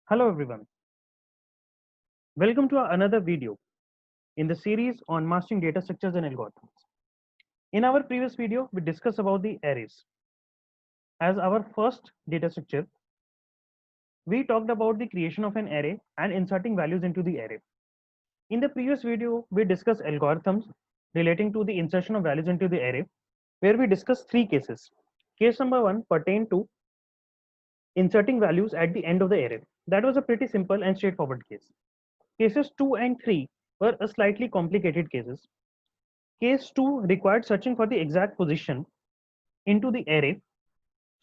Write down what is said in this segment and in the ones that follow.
Hello everyone, welcome to another video in the series on mastering data structures and algorithms. In our previous video, we discussed about the arrays. As our first data structure, we talked about the creation of an array and inserting values into the array. In the previous video, we discussed algorithms relating to the insertion of values into the array, where we discussed three cases. Case number one pertained to inserting values at the end of the array. That was a pretty simple and straightforward case. Cases 2 and 3 were a slightly complicated cases. Case 2 required searching for the exact position into the array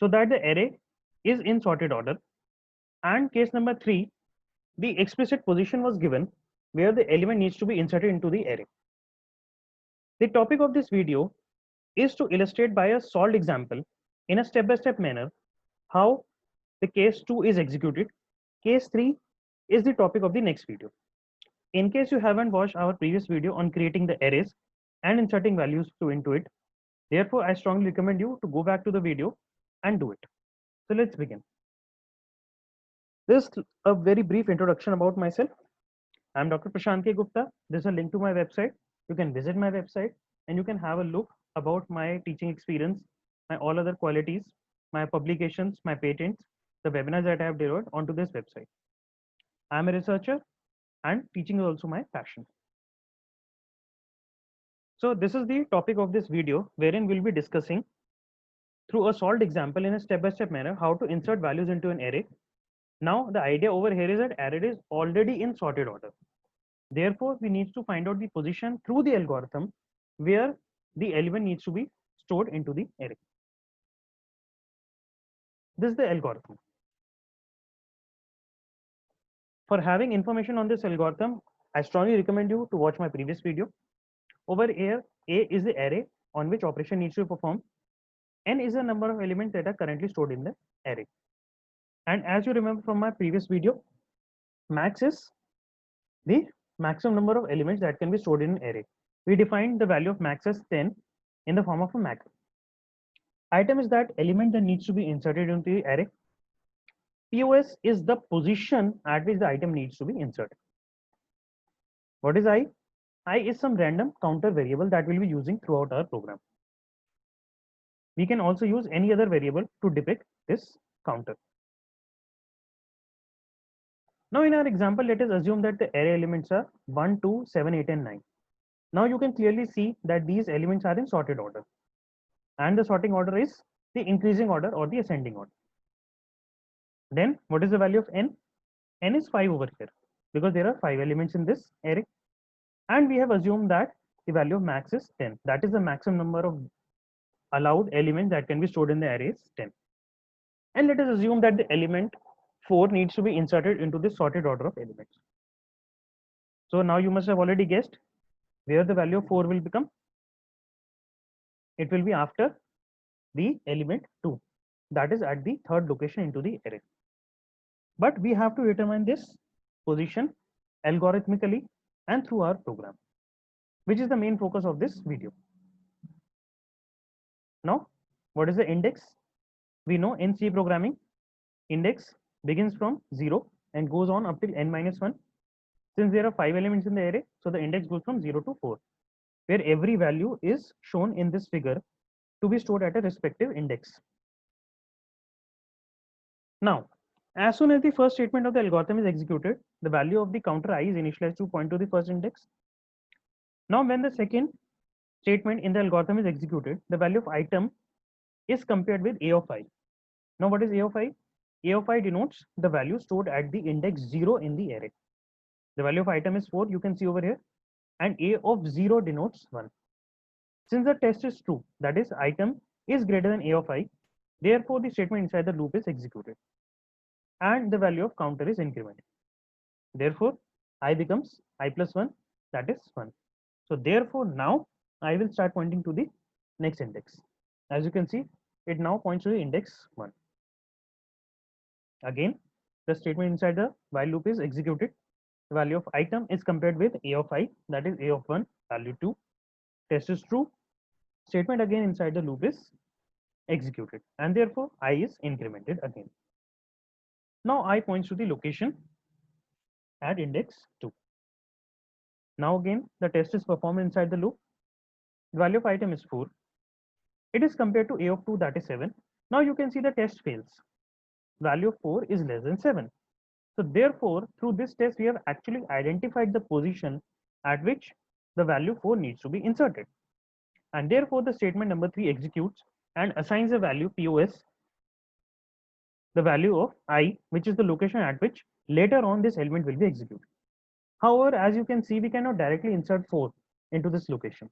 so that the array is in sorted order. And case number 3, the explicit position was given where the element needs to be inserted into the array. The topic of this video is to illustrate by a solved example in a step-by-step manner how the case 2 is executed. Case 3 is the topic of the next video. In case you haven't watched our previous video on creating the arrays and inserting values into it, therefore I strongly recommend you to go back to the video and do it. So let's begin. This is a very brief introduction about myself. I'm Dr. Prashant K. Gupta. There's a link to my website. You can visit my website and you can have a look about my teaching experience, my all other qualities, my publications, my patents, the webinars that I have delivered onto this website. I'm a researcher and teaching is also my passion. So this is the topic of this video wherein we'll be discussing through a solved example in a step-by-step manner how to insert values into an array. Now the idea over here is that array is already in sorted order. Therefore, we need to find out the position through the algorithm where the element needs to be stored into the array. This is the algorithm. For having information on this algorithm, I strongly recommend you to watch my previous video. Over here, A is the array on which operation needs to be performed. N is the number of elements that are currently stored in the array. And as you remember from my previous video, max is the maximum number of elements that can be stored in an array. We defined the value of max as 10 in the form of a max. Item is that element that needs to be inserted into the array. POS is the position at which the item needs to be inserted. What is I? I is some random counter variable that we'll be using throughout our program. We can also use any other variable to depict this counter. Now in our example, let us assume that the array elements are 1, 2, 7, 8 and 9. Now you can clearly see that these elements are in sorted order. And the sorting order is the increasing order or the ascending order. Then what is the value of n? N is 5 over here because there are 5 elements in this array. And we have assumed that the value of max is 10. That is the maximum number of allowed elements that can be stored in the array is 10. And let us assume that the element 4 needs to be inserted into this sorted order of elements. So now you must have already guessed where the value of 4 will become. It will be after the element 2. That is at the third location into the array. But we have to determine this position algorithmically and through our program, which is the main focus of this video. Now, what is the index? We know in C programming, index begins from 0 and goes on up till n minus 1. Since there are 5 elements in the array, so the index goes from 0 to 4, where every value is shown in this figure to be stored at a respective index. Now, as soon as the first statement of the algorithm is executed, the value of the counter I is initialized to point to the first index. Now, when the second statement in the algorithm is executed, the value of item is compared with A of I. Now, what is A of I? A of I denotes the value stored at the index 0 in the array. The value of item is 4, you can see over here, and A of 0 denotes 1. Since the test is true, that is, item is greater than A of I, therefore the statement inside the loop is executed and the value of counter is incremented. Therefore, I becomes I plus 1, that is 1. So therefore, now I will start pointing to the next index. As you can see, it now points to the index 1. Again, the statement inside the while loop is executed. The value of item is compared with A of I, that is A of 1, value 2. Test is true. Statement again inside the loop is executed, and therefore I is incremented again. Now I points to the location at index 2. Now again the test is performed inside the loop. The value of item is 4. It is compared to a of 2, that is 7. Now you can see the test fails. Value of 4 is less than 7. So therefore, through this test, we have actually identified the position at which the value 4 needs to be inserted. And therefore, the statement number 3 executes and assigns a value POS, the value of I, which is the location at which later on this element will be executed. However, as you can see, we cannot directly insert 4 into this location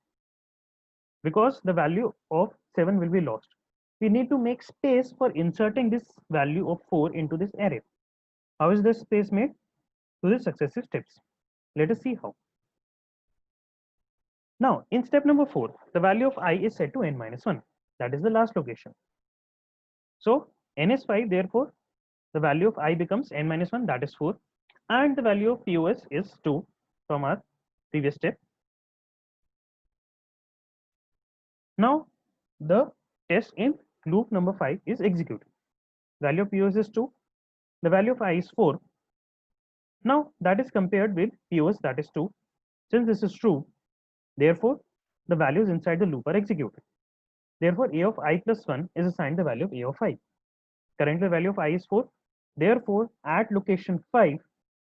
because the value of 7 will be lost. We need to make space for inserting this value of 4 into this array. How is this space made? Through the successive steps. Let us see how. Now, in step number 4, the value of I is set to n minus 1. That is the last location. So, n is 5, therefore, the value of I becomes n minus 1, that is 4. And the value of POS is 2 from our previous step. Now, the test in loop number 5 is executed. Value of POS is 2. The value of I is 4. Now, that is compared with POS, that is 2. Since this is true, therefore, the values inside the loop are executed. Therefore, a of I plus 1 is assigned the value of a of I. Currently, the value of I is 4. Therefore, at location 5,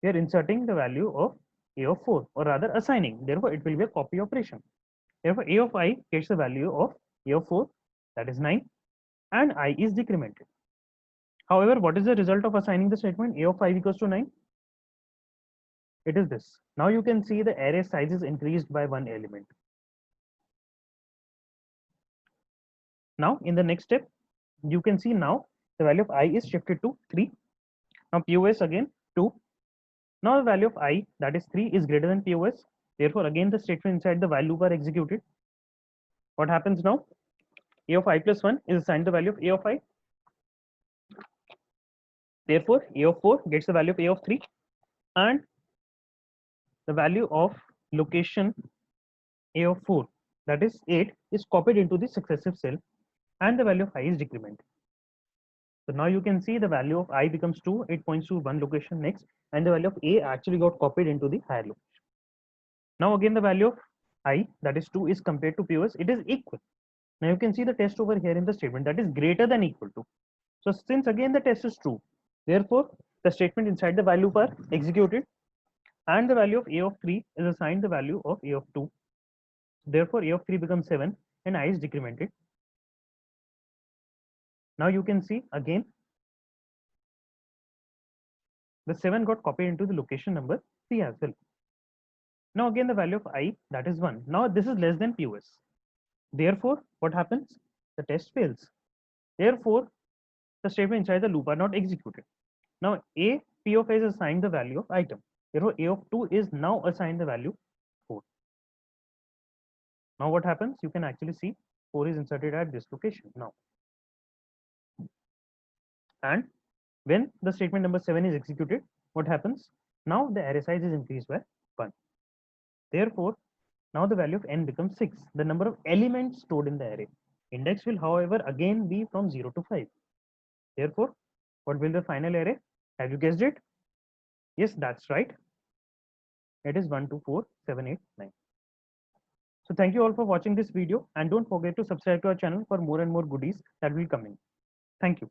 we are inserting the value of a of 4, or rather assigning. Therefore, it will be a copy operation. Therefore, a of I gets the value of a of 4, that is 9, and I is decremented. However, what is the result of assigning the statement a of 5 equals to 9? It is this. Now you can see the array size is increased by one element. Now in the next step, you can see now the value of I is shifted to 3. Now POS again 2. Now the value of I, that is 3, is greater than POS. Therefore again the statement inside the while loop are executed. What happens now? A of I plus 1 is assigned the value of a of I. Therefore a of 4 gets the value of a of 3, and the value of location a of 4, that is 8, is copied into the successive cell, and the value of I is decremented. So now you can see the value of I becomes 2, it points to one location next, and the value of A actually got copied into the higher location. Now again the value of I, that is 2, is compared to POS, it is equal. Now you can see the test over here in the statement, that is greater than equal to. So since again the test is true, therefore the statement inside the while loop are executed, and the value of a of 3 is assigned the value of a of 2. Therefore a of 3 becomes 7 and I is decremented. Now you can see again the 7 got copied into the location number 3 as well. Now again the value of I, that is 1. Now this is less than POS. Therefore what happens? The test fails. Therefore the statement inside the loop are not executed. Now A, P of A is assigned the value of item. Therefore A of 2 is now assigned the value 4. Now what happens? You can actually see 4 is inserted at this location now. And when the statement number 7 is executed, what happens? Now the array size is increased by 1. Therefore, now the value of n becomes 6, the number of elements stored in the array. Index will, however, again be from 0 to 5. Therefore, what will the final array? Have you guessed it? Yes, that's right. It is 1, 2, 4, 7, 8, 9. So thank you all for watching this video, and don't forget to subscribe to our channel for more and more goodies that will come in. Thank you.